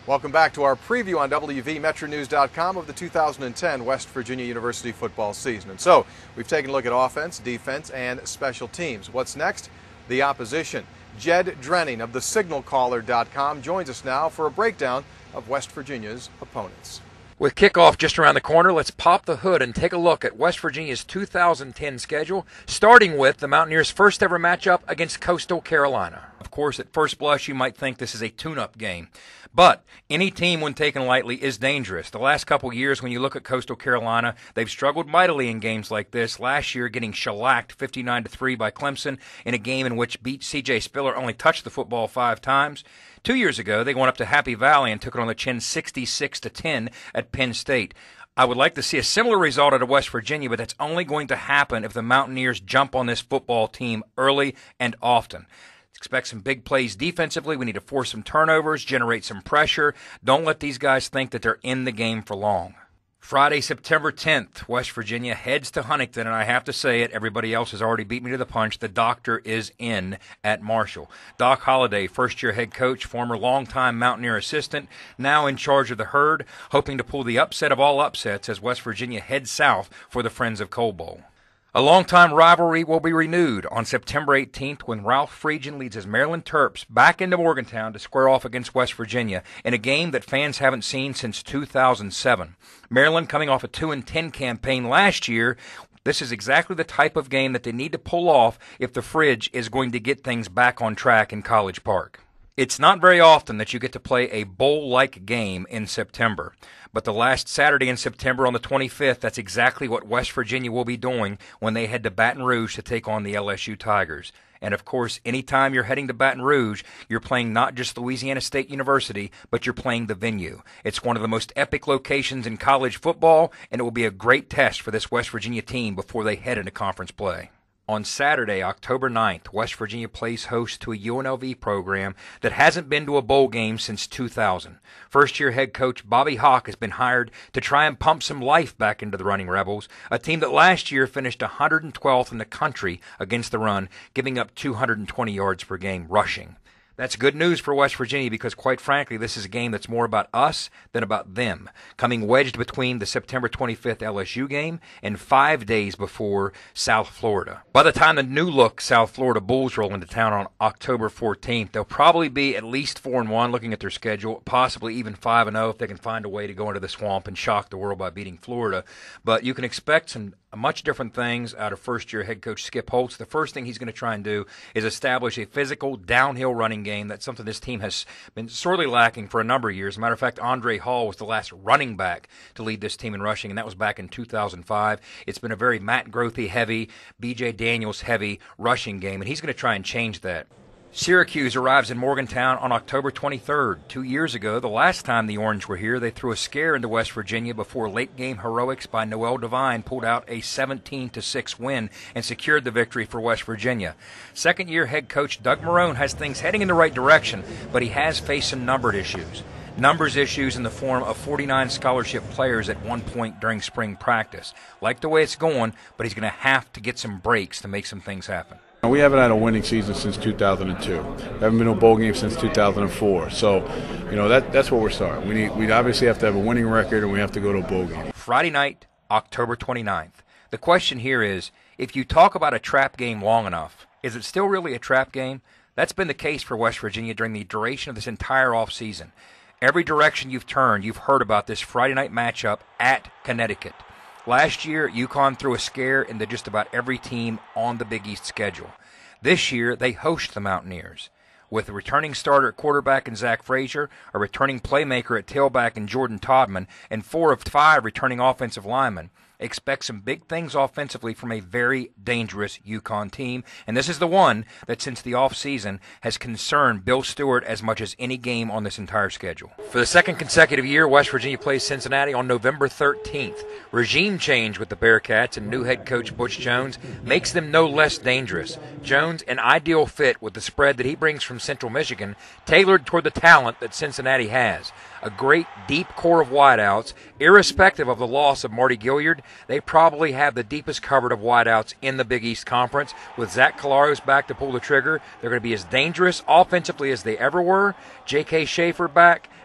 Welcome back to our preview on WVMetroNews.com of the 2010 West Virginia University football season. And so, we've taken a look at offense, defense, and special teams. What's next? The opposition. Jed Drenning of thesignalcaller.com joins us now for a breakdown of West Virginia's opponents. With kickoff just around the corner, let's pop the hood and take a look at West Virginia's 2010 schedule, starting with the Mountaineers' first ever matchup against Coastal Carolina. Of course, at first blush, you might think this is a tune-up game. But any team, when taken lightly, is dangerous. The last couple years, when you look at Coastal Carolina, they've struggled mightily in games like this. Last year, getting shellacked 59-3 by Clemson in a game in which C.J. Spiller only touched the football 5 times. 2 years ago, they went up to Happy Valley and took it on the chin 66-10 at Penn State. I would like to see a similar result out of West Virginia, but that's only going to happen if the Mountaineers jump on this football team early and often. Expect some big plays defensively. We need to force some turnovers, generate some pressure. Don't let these guys think that they're in the game for long. Friday, September 10th, West Virginia heads to Huntington, and I have to say it, everybody else has already beat me to the punch. The doctor is in at Marshall. Doc Holliday, first-year head coach, former longtime Mountaineer assistant, now in charge of the herd, hoping to pull the upset of all upsets as West Virginia heads south for the Friends of Coal Bowl. A longtime rivalry will be renewed on September 18th when Ralph Friedgen leads his Maryland Terps back into Morgantown to square off against West Virginia in a game that fans haven't seen since 2007. Maryland coming off a 2-10 campaign last year. This is exactly the type of game that they need to pull off if the Fridge is going to get things back on track in College Park. It's not very often that you get to play a bowl-like game in September. But the last Saturday in September on the 25th, that's exactly what West Virginia will be doing when they head to Baton Rouge to take on the LSU Tigers. And, of course, anytime you're heading to Baton Rouge, you're playing not just Louisiana State University, but you're playing the venue. It's one of the most epic locations in college football, and it will be a great test for this West Virginia team before they head into conference play. On Saturday, October 9th, West Virginia plays host to a UNLV program that hasn't been to a bowl game since 2000. First-year head coach Bobby Hauck has been hired to try and pump some life back into the Running Rebels, a team that last year finished 112th in the country against the run, giving up 220 yards per game rushing. That's good news for West Virginia because, quite frankly, this is a game that's more about us than about them, coming wedged between the September 25th LSU game and 5 days before South Florida. By the time the new-look South Florida Bulls roll into town on October 14th, they'll probably be at least 4-1 looking at their schedule, possibly even 5-0 if they can find a way to go into the swamp and shock the world by beating Florida. But you can expect some much different things out of first-year head coach Skip Holtz. The first thing he's going to try and do is establish a physical downhill running game. That's something this team has been sorely lacking for a number of years. As a matter of fact, Andre Hall was the last running back to lead this team in rushing, and that was back in 2005. It's been a very Matt Grothe-heavy, B.J. Daniels-heavy rushing game, and he's going to try and change that. Syracuse arrives in Morgantown on October 23rd. 2 years ago, the last time the Orange were here, they threw a scare into West Virginia before late-game heroics by Noel Devine pulled out a 17-6 win and secured the victory for West Virginia. Second-year head coach Doug Marrone has things heading in the right direction, but he has faced some numbers issues in the form of 49 scholarship players at one point during spring practice. Like the way it's going, but he's going to have to get some breaks to make some things happen. We haven't had a winning season since 2002. We haven't been to a bowl game since 2004. So, that's where we're starting. We obviously have to have a winning record, and we have to go to a bowl game. Friday night, October 29th. The question here is, if you talk about a trap game long enough, is it still really a trap game? That's been the case for West Virginia during the duration of this entire offseason. Every direction you've turned, you've heard about this Friday night matchup at Connecticut. Last year, UConn threw a scare into just about every team on the Big East schedule. This year, they host the Mountaineers. With a returning starter at quarterback in Zach Frazier, a returning playmaker at tailback in Jordan Todman, and 4 of 5 returning offensive linemen, expect some big things offensively from a very dangerous UConn team, and this is the one that since the offseason has concerned Bill Stewart as much as any game on this entire schedule. For the second consecutive year, West Virginia plays Cincinnati on November 13th. Regime change with the Bearcats and new head coach Butch Jones makes them no less dangerous. Jones, an ideal fit with the spread that he brings from Central Michigan, tailored toward the talent that Cincinnati has. A great deep core of wideouts, irrespective of the loss of Marty Gilliard. They probably have the deepest cupboard of wideouts in the Big East Conference. With Zach Collaros back to pull the trigger, they're going to be as dangerous offensively as they ever were. J.K. Schaefer back,